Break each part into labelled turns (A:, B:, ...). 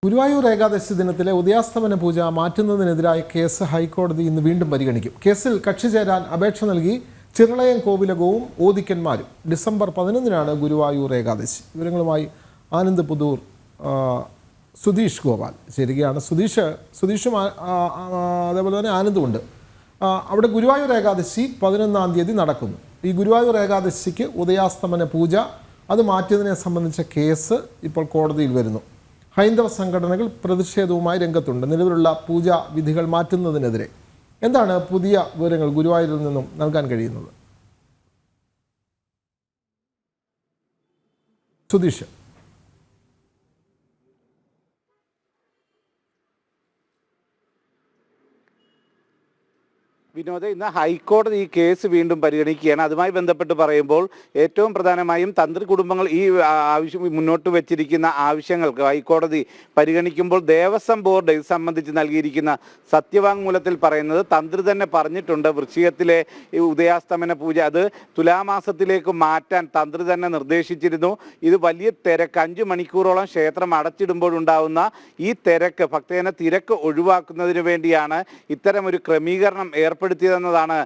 A: ഗുരുവായൂർ ഏകാദശി ദിനത്തിലെ ഉദയാസ്തമന പൂജ മാറ്റുന്നതിനെതിരായ കേസ് ഹൈക്കോടതി ഇന്ന് വീണ്ടും പരിഗണിക്കും. കേസിൽ കക്ഷി ചേരാൻ അപേക്ഷ നൽകി ചിറളയം കോവിലകവും ഓദിക്കന്മാരും. ഡിസംബർ 11-നാണ് ഗുരുവായൂർ ഏകാദശി. വിവരങ്ങളുമായി ആനന്ദ് പുതൂർ, സുധീഷ് ഗോപാൽ ചേരുകയാണ്. സുധീഷും അതേപോലെ തന്നെ ആനന്ദുമുണ്ട്. അവിടെ ഗുരുവായൂർ ഏകാദശി 11-ാം തീയതി നടക്കുന്നു. ഈ ഗുരുവായൂർ ഏകാദശിക്ക് ഉദയാസ്തമന പൂജ അത് മാറ്റിയതിനെ സംബന്ധിച്ച കേസ് ഇപ്പോൾ കോടതിയിൽ വരുന്നു. ഹൈന്ദവ സംഘടനകൾ പ്രതിഷേധവുമായി രംഗത്തുണ്ട്. നിലവിലുള്ള പൂജാ വിധികൾ മാറ്റുന്നതിനെതിരെ എന്താണ് പുതിയ വിവരങ്ങൾ ഗുരുവായൂരിൽ നിന്നും നൽകാൻ കഴിയുന്നത്? സുധീഷ്.
B: വിനോദ്, ഇന്ന് ഹൈക്കോടതി ഈ കേസ് വീണ്ടും പരിഗണിക്കുകയാണ്. അതുമായി ബന്ധപ്പെട്ട് പറയുമ്പോൾ ഏറ്റവും പ്രധാനമായും തന്ത്രി കുടുംബങ്ങൾ ഈ ആവശ്യം മുന്നോട്ട് വെച്ചിരിക്കുന്ന ആവശ്യങ്ങൾക്ക് ഹൈക്കോടതി പരിഗണിക്കുമ്പോൾ ദേവസ്വം ബോർഡ് ഇത് സംബന്ധിച്ച് നൽകിയിരിക്കുന്ന സത്യവാങ്മൂലത്തിൽ പറയുന്നത് തന്ത്രി തന്നെ പറഞ്ഞിട്ടുണ്ട്. വൃശ്ചികത്തിലെ ഈ ഉദയാസ്തമന പൂജ അത് തുലാമാസത്തിലേക്ക് മാറ്റാൻ തന്ത്രി തന്നെ നിർദ്ദേശിച്ചിരുന്നു. ഇത് വലിയ തിരക്ക്, 5 മണിക്കൂറോളം ക്ഷേത്രം അടച്ചിടുമ്പോഴുണ്ടാകുന്ന ഈ ഭക്തജന തിരക്ക് ഒഴിവാക്കുന്നതിന് വേണ്ടിയാണ് ഇത്തരമൊരു ക്രമീകരണം ഏർപ്പെടുത്തിയതെന്നതാണ്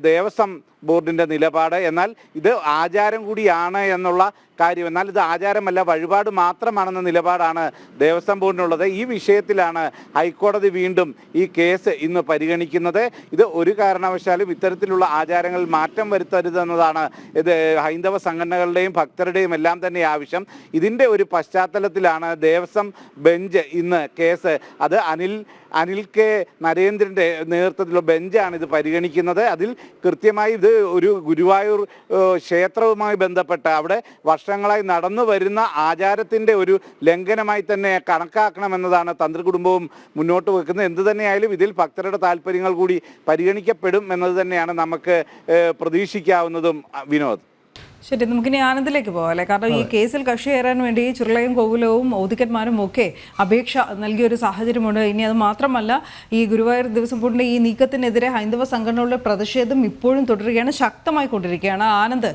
B: ദേവസ്വം ബോർഡിൻ്റെ നിലപാട്. എന്നാൽ ഇത് ആചാരം കൂടിയാണ് എന്നുള്ള കാര്യം, എന്നാൽ ഇത് ആചാരമല്ല, വഴിപാട് മാത്രമാണെന്ന നിലപാടാണ് ദേവസ്വം ബോർഡിനുള്ളത്. ഈ വിഷയത്തിലാണ് ഹൈക്കോടതി വീണ്ടും ഈ കേസ് ഇന്ന് പരിഗണിക്കുന്നത്. ഇത് ഒരു കാരണവശാലും ഇത്തരത്തിലുള്ള ആചാരങ്ങളിൽ മാറ്റം വരുത്തരുതെന്നതാണ് ഇത് ഹൈന്ദവ സംഘടനകളുടെയും ഭക്തരുടെയും എല്ലാം തന്നെ ആവശ്യം. ഇതിൻ്റെ ഒരു പശ്ചാത്തലത്തിലാണ് ദേവസ്വം ബെഞ്ച് ഇന്ന് കേസ് അത് അനിൽ കെ നരേന്ദ്രൻ്റെ നേതൃത്വത്തിലുള്ള ബെഞ്ചാണ് ഇത് പരിഗണിക്കുന്നത്. അതിൽ കൃത്യമായി ഇത് ഒരു ഗുരുവായൂർ ക്ഷേത്രവുമായി ബന്ധപ്പെട്ട് അവിടെ വർഷങ്ങളായി നടന്നു വരുന്ന ആചാരത്തിൻ്റെ ഒരു ലംഘനമായി തന്നെ കണക്കാക്കണമെന്നതാണ് തന്ത്രി കുടുംബവും മുന്നോട്ട് വെക്കുന്നത്. എന്തു തന്നെയായാലും ഇതിൽ ഭക്തരുടെ താല്പര്യങ്ങൾ കൂടി പരിഗണിക്കപ്പെടും എന്നത് തന്നെയാണ് നമുക്ക് പ്രതീക്ഷിക്കാവുന്നതും. വിനോദ്,
C: ശരി, നമുക്കിനി ആനന്ദിലേക്ക് പോകാം അല്ലേ? കാരണം ഈ കേസിൽ കക്ഷി ചേരാൻ വേണ്ടി ചിറളയും കോവിലവും ഓദിക്കന്മാരും ഒക്കെ അപേക്ഷ നൽകിയൊരു സാഹചര്യമുണ്ട്. ഇനി അത് മാത്രമല്ല, ഈ ഗുരുവായൂർ ദേവസ്വം ബോർഡിൻ്റെ ഈ നീക്കത്തിനെതിരെ ഹൈന്ദവ സംഘടനകളുടെ പ്രതിഷേധം ഇപ്പോഴും തുടരുകയാണ്, ശക്തമായി കൊണ്ടിരിക്കുകയാണ്. ആനന്ദ്,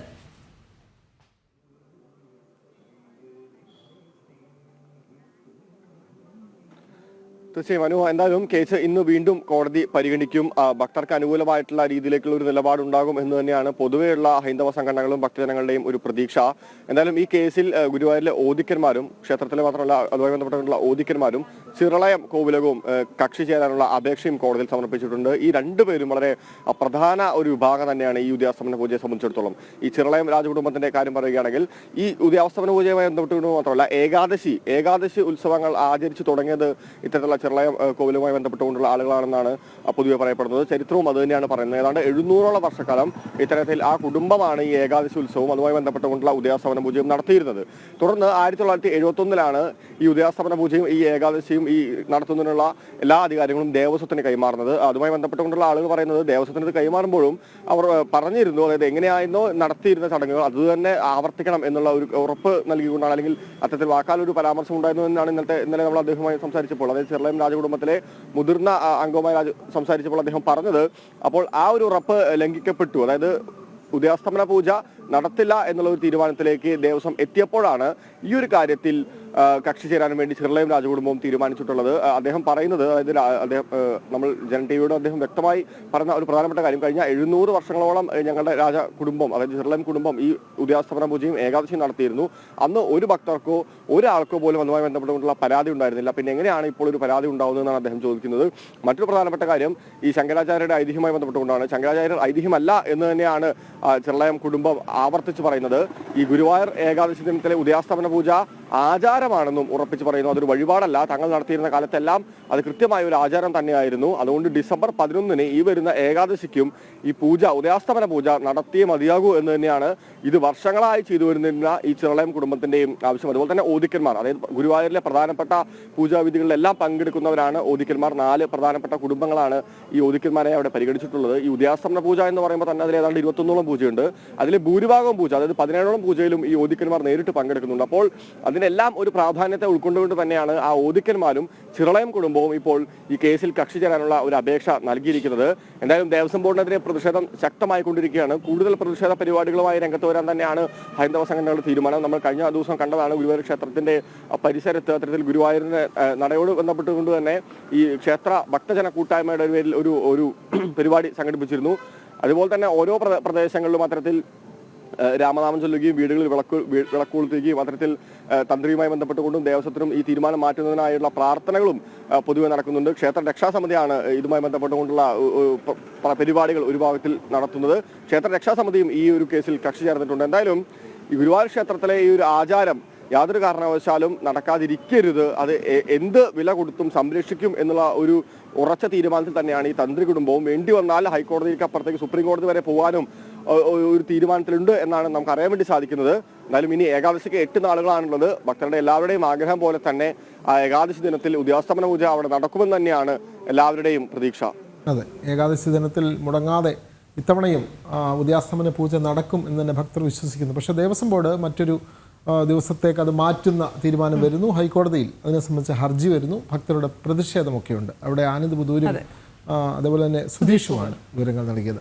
D: തീർച്ചയായും അനു, എന്തായാലും കേസ് ഇന്ന് വീണ്ടും കോടതി പരിഗണിക്കും. ഭക്തർക്ക് അനുകൂലമായിട്ടുള്ള രീതിയിലേക്കുള്ള ഒരു നിലപാടുണ്ടാകും എന്ന് തന്നെയാണ് പൊതുവെയുള്ള ഹൈന്ദവ സംഘടനകളും ഭക്തജനങ്ങളുടെയും ഒരു പ്രതീക്ഷ. എന്തായാലും ഈ കേസിൽ ഗുരുവായൂരിലെ ഓദിക്കന്മാരും ക്ഷേത്രത്തിലെ മാത്രമല്ല അതുമായി ബന്ധപ്പെട്ടുള്ള ഓദിക്കന്മാരും ചിറളയം കോവിലകവും കക്ഷി ചേരാനുള്ള അപേക്ഷയും കോടതിയിൽ സമർപ്പിച്ചിട്ടുണ്ട്. ഈ രണ്ടുപേരും വളരെ പ്രധാന ഒരു വിഭാഗം തന്നെയാണ് ഈ ഉദയാസ്തമന പൂജയെ സംബന്ധിച്ചിടത്തോളം. ഈ ചിറളയം രാജകുടുംബത്തിന്റെ കാര്യം പറയുകയാണെങ്കിൽ ഈ ഉദയാസ്തമന പൂജയുമായി ബന്ധപ്പെട്ട് മാത്രമല്ല ഏകാദശി ഉത്സവങ്ങൾ ആചരിച്ചു തുടങ്ങിയത് ഇത്തരത്തിലുള്ള ചിറളയം കോവിലുമായി ബന്ധപ്പെട്ടുകൊണ്ടുള്ള ആളുകളാണെന്നാണ് പൊതുവെ പറയപ്പെടുന്നത്. ചരിത്രവും അത് തന്നെയാണ് പറയുന്നത്. ഏതാണ്ട് 700ഓളം വർഷക്കാലം ഇത്തരത്തിൽ ആ കുടുംബമാണ് ഈ ഏകാദശി ഉത്സവവും അതുമായി ബന്ധപ്പെട്ടുകൊണ്ടുള്ള ഉദയാസ്തമന പൂജയും നടത്തിയിരുന്നത്. തുടർന്ന് 1971-ലാണ് ഈ ഉദയാസ്തമന പൂജയും ഈ ഏകാദശിയും ഈ നടത്തുന്നതിനുള്ള എല്ലാ അധികാരങ്ങളും ദേവസ്വത്തിന് കൈമാറുന്നത്. അതുമായി ബന്ധപ്പെട്ടുകൊണ്ടുള്ള ആളുകൾ പറയുന്നത് ദേവസ്വത്തിന് കൈമാറുമ്പോഴും അവർ പറഞ്ഞിരുന്നു, അതായത് എങ്ങനെയായിരുന്നോ നടത്തിയിരുന്ന ചടങ്ങുകൾ അത് തന്നെ ആവർത്തിക്കണം എന്നുള്ള ഒരു ഉറപ്പ് നൽകിക്കൊണ്ടാണ്, അല്ലെങ്കിൽ അത്തരത്തിൽ വാക്കാലൊരു പരാമർശം ഉണ്ടായിരുന്നു എന്നാണ് ഇന്നലെ നമ്മൾ അദ്ദേഹവുമായി സംസാരിച്ചപ്പോൾ, അതായത് ചിറളയം രാജകുടുംബത്തിലെ മുതിർന്ന അംഗവുമായി സംസാരിച്ചപ്പോൾ അദ്ദേഹം പറഞ്ഞത്. അപ്പോൾ ആ ഒരു ഉറപ്പ് ലംഘിക്കപ്പെട്ടു. അതായത് ഉദയാസ്തമന പൂജ നടത്തില്ല എന്നുള്ള ഒരു തീരുമാനത്തിലേക്ക് ദേവസ്വം എത്തിയപ്പോഴാണ് ഈ ഒരു കാര്യത്തിൽ കക്ഷി ചേരാൻ വേണ്ടി ചിറളയം രാജകുടുംബവും തീരുമാനിച്ചിട്ടുള്ളത്. അദ്ദേഹം പറയുന്നത്, അതായത് നമ്മൾ ജനം ടിവിയോട് അദ്ദേഹം വ്യക്തമായി പറഞ്ഞ ഒരു പ്രധാനപ്പെട്ട കാര്യം, കഴിഞ്ഞ 700 വർഷങ്ങളോളം ഞങ്ങളുടെ രാജ കുടുംബം, അതായത് ചിറളയം കുടുംബം ഈ ഉദയാസ്തമന പൂജയും ഏകാദശിയും നടത്തിയിരുന്നു. അന്ന് ഒരു ഭക്തർക്കോ ഒരാൾക്കോ പോലും അതുമായി ബന്ധപ്പെട്ടുകൊണ്ടുള്ള പരാതി ഉണ്ടായിരുന്നില്ല. പിന്നെ എങ്ങനെയാണ് ഇപ്പോൾ ഒരു പരാതി ഉണ്ടാവുന്നതെന്നാണ് അദ്ദേഹം ചോദിക്കുന്നത്. മറ്റൊരു പ്രധാനപ്പെട്ട കാര്യം ഈ ശങ്കരാചാര്യരുടെ ഐതിഹ്യവുമായി ബന്ധപ്പെട്ടുകൊണ്ടാണ്. ശങ്കരാചാര്യർ ഐതിഹ്യമല്ല എന്ന് തന്നെയാണ് ചിറളയം കുടുംബം ആവർത്തിച്ച് പറയുന്നത്. ഈ ഗുരുവായൂർ ഏകാദശി ദിനത്തിലെ ഉദയാസ്തമന പൂജ ആചാരമാണെന്നും ഉറപ്പിച്ച് പറയുന്നു. അതൊരു വഴിപാടല്ല. തങ്ങൾ നടത്തിയിരുന്ന കാലത്തെല്ലാം അത് കൃത്യമായ ഒരു ആചാരം തന്നെയായിരുന്നു. അതുകൊണ്ട് ഡിസംബർ 11-ന് ഈ വരുന്ന ഏകാദശിക്കും ഈ പൂജ, ഉദയാസ്തമന പൂജ നടത്തിയേ മതിയാകൂ എന്ന് തന്നെയാണ് ഇത് വർഷങ്ങളായി ചെയ്തു വരുന്ന ഈ ചിറളയം കുടുംബത്തിന്റെയും ആവശ്യം. അതുപോലെ തന്നെ ഓദിക്കന്മാർ, അതായത് ഗുരുവായൂരിലെ പ്രധാനപ്പെട്ട പൂജാവിധികളിലെല്ലാം പങ്കെടുക്കുന്നവരാണ് ഓദിക്കന്മാർ. 4 പ്രധാനപ്പെട്ട കുടുംബങ്ങളാണ് ഈ ഓദിക്കന്മാരെ അവിടെ പരിഗണിച്ചിട്ടുള്ളത്. ഈ ഉദയാസ്തമന പൂജ എന്ന് പറയുമ്പോൾ തന്നെ അതിൽ ഏതാണ്ട് 21ഓളം പൂജയുണ്ട്. അതിൽ ഭൂരിഭാഗം പൂജ, അതായത് 17ഓളം പൂജയിലും ഈ ഓദിക്കന്മാർ നേരിട്ട് പങ്കെടുക്കുന്നുണ്ട്. അപ്പോൾ അതിനെല്ലാം ഒരു പ്രാധാന്യത്തെ ഉൾക്കൊണ്ടുകൊണ്ട് തന്നെയാണ് ആ ഓദിക്കന്മാരും ചിറളയം കുടുംബവും ഇപ്പോൾ ഈ കേസിൽ കക്ഷി ചേരാനുള്ള ഒരു അപേക്ഷ നൽകിയിരിക്കുന്നത്. എന്തായാലും ദേവസ്വം ബോർഡിനെതിരെ പ്രതിഷേധം ശക്തമായിക്കൊണ്ടിരിക്കുകയാണ്. കൂടുതൽ പ്രതിഷേധ പരിപാടികളുമായി രംഗത്ത് വരാൻ തന്നെയാണ് ഹൈന്ദവ സംഘടനകളുടെ തീരുമാനം. നമ്മൾ കഴിഞ്ഞ ദിവസം കണ്ടതാണ് ഗുരുവായൂർ ക്ഷേത്രത്തിന്റെ പരിസരത്ത് അത്തരത്തിൽ ഗുരുവായൂരിന്റെ നടയോട് ബന്ധപ്പെട്ടുകൊണ്ട് തന്നെ ഈ ക്ഷേത്ര ഭക്തജന കൂട്ടായ്മയുടെ പേരിൽ ഒരു പരിപാടി സംഘടിപ്പിച്ചിരുന്നു. അതുപോലെ തന്നെ ഓരോ പ്രദേശങ്ങളിലും അത്തരത്തിൽ രാമനാമം ചൊല്ലുകയും വീടുകളിൽ വിളക്ക് കൊളുത്തുകയും അത്തരത്തിൽ തന്ത്രിയുമായി ബന്ധപ്പെട്ടുകൊണ്ടും ദേവസ്വത്തിനും ഈ തീരുമാനം മാറ്റുന്നതിനായുള്ള പ്രാർത്ഥനകളും പൊതുവെ നടക്കുന്നുണ്ട്. ക്ഷേത്ര രക്ഷാസമിതിയാണ് ഇതുമായി ബന്ധപ്പെട്ടുകൊണ്ടുള്ള പരിപാടികൾ ഒരു ഭാഗത്തിൽ നടത്തുന്നത്. ക്ഷേത്ര രക്ഷാസമിതിയും ഈ ഒരു കേസിൽ കക്ഷി ചേർന്നിട്ടുണ്ട്. എന്തായാലും ഈ ഗുരുവായൂർ ക്ഷേത്രത്തിലെ ഈ ഒരു ആചാരം യാതൊരു കാരണവശാലും നടക്കാതിരിക്കരുത്, അത് എന്ത് വില കൊടുത്തും സംരക്ഷിക്കും എന്നുള്ള ഒരു ഉറച്ച തീരുമാനത്തിൽ തന്നെയാണ് ഈ തന്ത്രി കുടുംബവും. വേണ്ടി വന്നാൽ ഹൈക്കോടതിക്ക് അപ്പുറത്തേക്ക് സുപ്രീം കോടതി വരെ പോകാനും ഒരു തീരുമാനത്തിലുണ്ട് എന്നാണ് നമുക്ക് അറിയാൻ വേണ്ടി സാധിക്കുന്നത്. എന്നാലും ഇനി ഏകാദശിക്ക് 8 നാളുകളാണുള്ളത്. ഭക്തരുടെ എല്ലാവരുടെയും ആഗ്രഹം പോലെ തന്നെ ആ ഏകാദശി ദിനത്തിൽ ഉദ്യാസ്തമന പൂജ അവിടെ നടക്കുമെന്ന് തന്നെയാണ് എല്ലാവരുടെയും പ്രതീക്ഷ.
A: അതെ, ഏകാദശി ദിനത്തിൽ മുടങ്ങാതെ ഇത്തവണയും ഉദ്യാസ്തമന പൂജ നടക്കും എന്ന് തന്നെ ഭക്തർ വിശ്വസിക്കുന്നു. പക്ഷേ ദേവസ്വം ബോർഡ് മറ്റൊരു ദിവസത്തേക്ക് അത് മാറ്റുന്ന തീരുമാനം വരുന്നു. ഹൈക്കോടതിയിൽ അതിനെ സംബന്ധിച്ച് ഹർജി വരുന്നു. ഭക്തരുടെ പ്രതിഷേധമൊക്കെയുണ്ട്. അവിടെ ആനന്ദ് പുതൂരും അതേപോലെ തന്നെ സുധീഷുമാണ് വിവരങ്ങൾ നൽകിയത്.